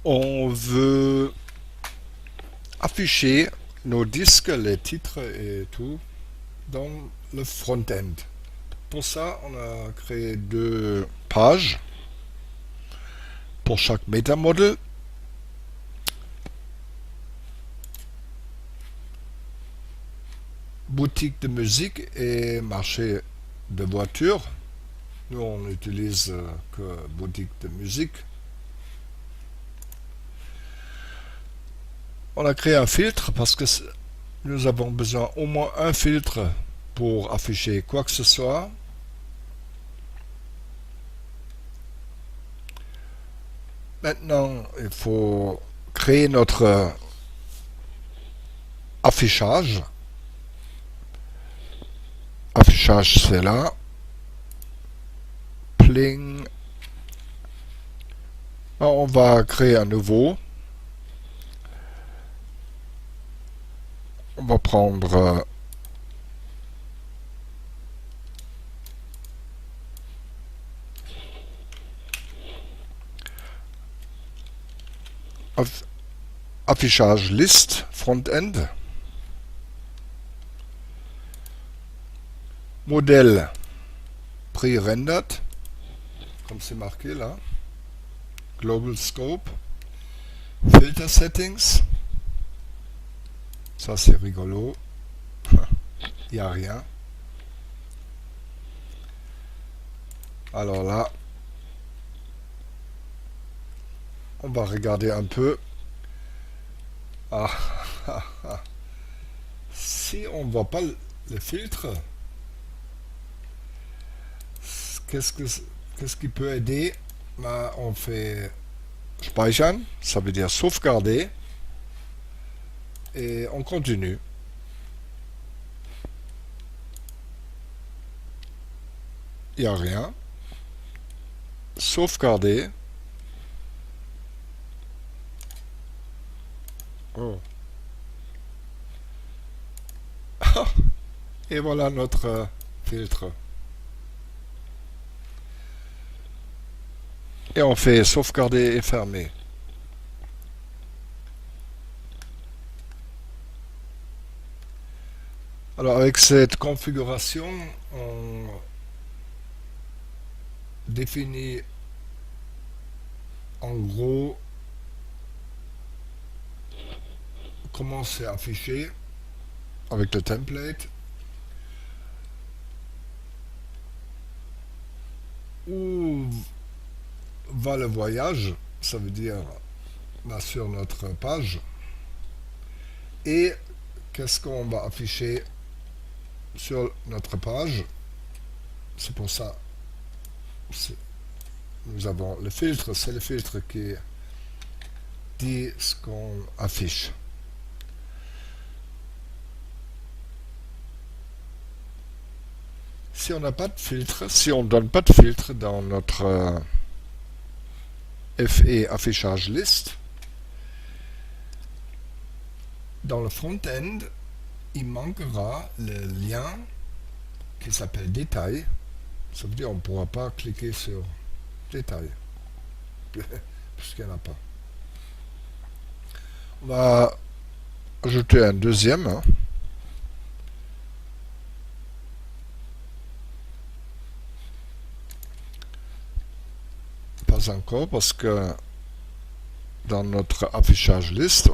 On veut afficher nos disques, les titres et tout dans le front-end. Pour ça, on a créé deux pages pour chaque MetaModel. Boutique de musique et marché de voitures. Nous, on n'utilise que boutique de musique. On a créé un filtre parce que nous avons besoin au moins un filtre pour afficher quoi que ce soit. Maintenant, il faut créer notre affichage. Affichage, c'est là. Pling. On va créer un nouveau. On va prendre affichage liste front-end. Modèle pre-rendered, comme c'est marqué là. Global Scope. Filter Settings. Ça c'est rigolo. Il n'y a rien. Alors là, on va regarder un peu. Si on ne voit pas le filtre, qu'est-ce qui peut aider? On fait speichern, ça veut dire sauvegarder, et on continue. Il n'y a rien. Sauvegarder. Oh. Et voilà notre filtre. Et on fait sauvegarder et fermer. Alors avec cette configuration, on définit en gros comment c'est affiché avec le template. Où va le voyage, ça veut dire sur notre page. Et qu'est-ce qu'on va afficher sur notre page. C'est pour ça nous avons le filtre, c'est le filtre qui dit ce qu'on affiche. Si on n'a pas de filtre, si on ne donne pas de filtre dans notre FE affichage liste, dans le front-end, il manquera le lien qui s'appelle détail. Ça veut dire qu'on ne pourra pas cliquer sur détail, puisqu'il n'y en a pas. On va ajouter un deuxième. Pas encore, parce que dans notre affichage liste,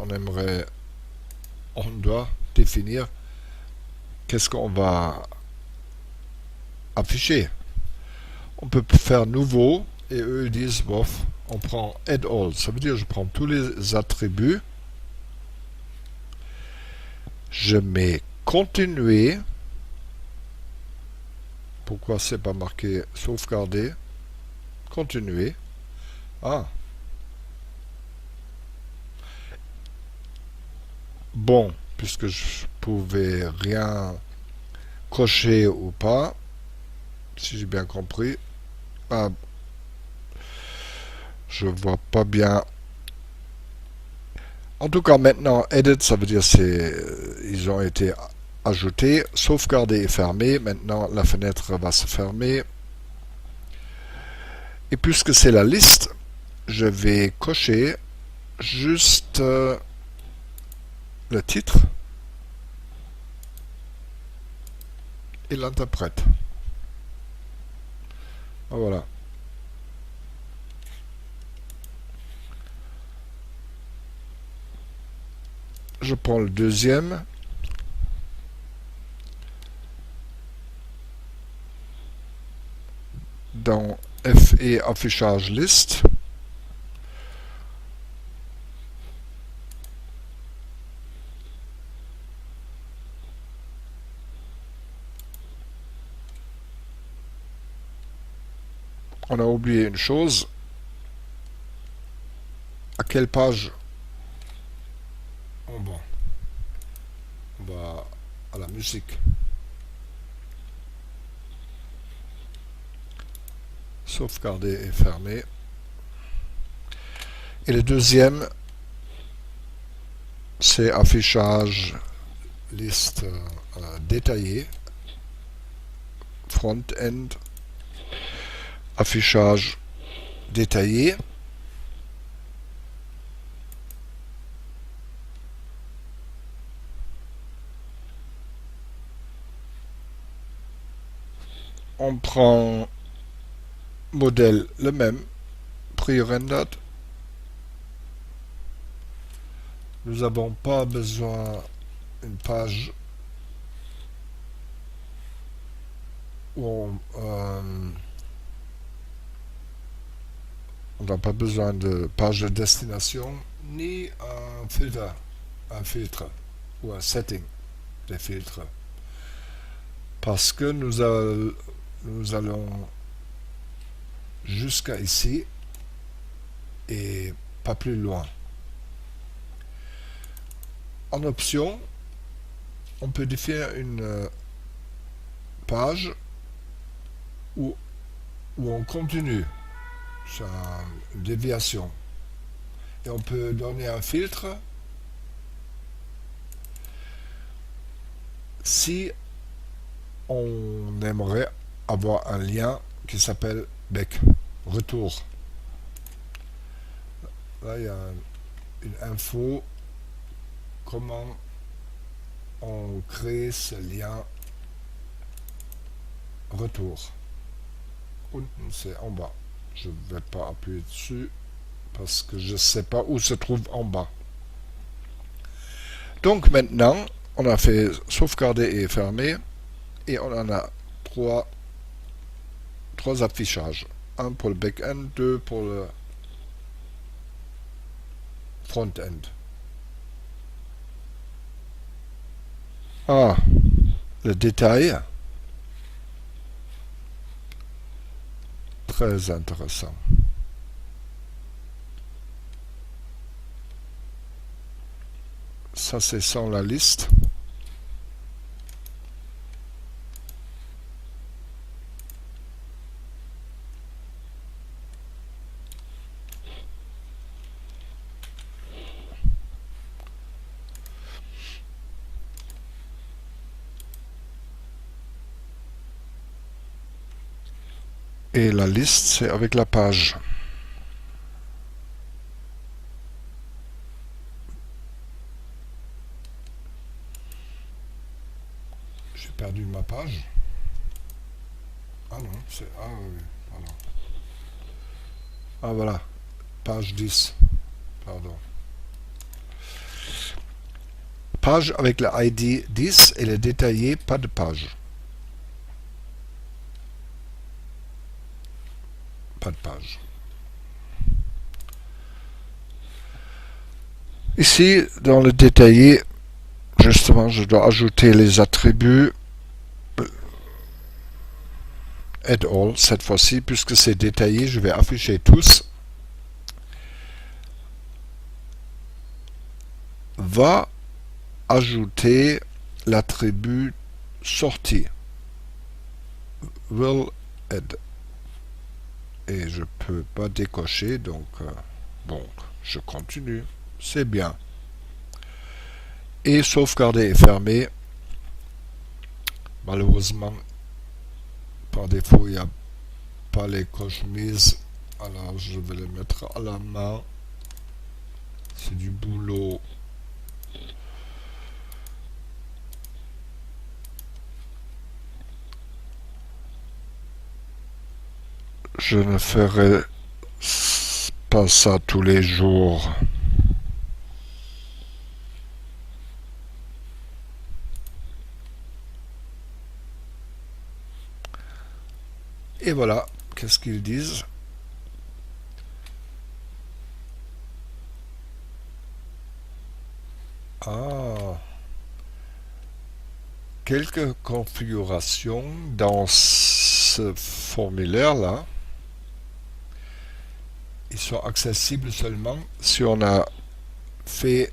on doit définir qu'est-ce qu'on va afficher. On peut faire nouveau et eux disent bof, on prend add all. Ça veut dire je prends tous les attributs, je mets continuer. Pourquoi c'est pas marqué sauvegarder? Continuer. Bon, puisque je pouvais rien cocher ou pas, si j'ai bien compris. Je vois pas bien. En tout cas, maintenant, edit, ça veut dire ils ont été ajoutés. Sauvegarder et fermer. Maintenant, la fenêtre va se fermer. Et puisque c'est la liste, je vais cocher juste le titre et l'interprète. Voilà. Je prends le deuxième. Dans FE affichage liste. On a oublié une chose. À quelle page on va? On va à la musique. Sauvegarder et fermer. Et le deuxième, c'est affichage liste détaillée. Front-end. Affichage détaillé. On prend modèle le même, pre-rendered. Nous n'avons pas besoin d'une page où on n'a pas besoin de page de destination ni un filtre ou un setting des filtres, parce que nous allons jusqu'à ici et pas plus loin. En option, on peut définir une page où on continue. C'est une déviation. Et on peut donner un filtre si on aimerait avoir un lien qui s'appelle back, retour. Là, il y a une info comment on crée ce lien retour. C'est en bas. Je ne vais pas appuyer dessus parce que je ne sais pas où se trouve en bas. Donc maintenant, on a fait sauvegarder et fermer et on en a trois affichages. Un pour le back-end, deux pour le front-end. Ah, le détail. Très intéressant. Ça, c'est sans la liste. Et la liste, c'est avec la page. J'ai perdu ma page. Ah non, c'est... Ah oui, voilà. Ah voilà, page 10. Pardon. Page avec le ID 10 et le détaillé, pas de page. Pas de page. Ici, dans le détaillé, justement, je dois ajouter les attributs add all cette fois-ci, puisque c'est détaillé, je vais afficher tous. Va ajouter l'attribut sortie. Will add. Et je peux pas décocher, donc bon, je continue. C'est bien. Et sauvegarder et fermer. Malheureusement, par défaut, il n'y a pas les coches mises. Alors, je vais les mettre à la main. c'est du boulot. Je ne ferai pas ça tous les jours. Et voilà, qu'est-ce qu'ils disent? Ah, quelques configurations dans ce formulaire-là. Ils sont accessibles seulement si on a fait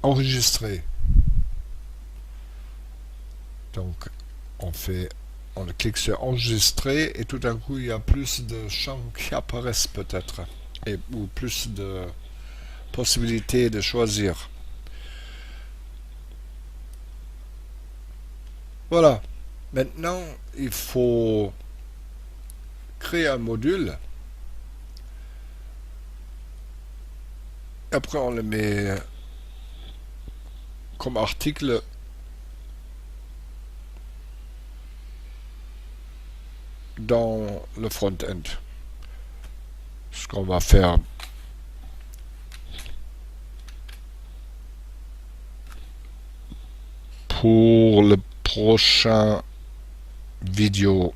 enregistrer. Donc, on clique sur enregistrer et tout d'un coup, il y a plus de champs qui apparaissent peut-être ou plus de possibilités de choisir. Voilà. Maintenant, il faut créer un module. Après, on le met comme article dans le front-end. Ce qu'on va faire pour le prochain vidéo.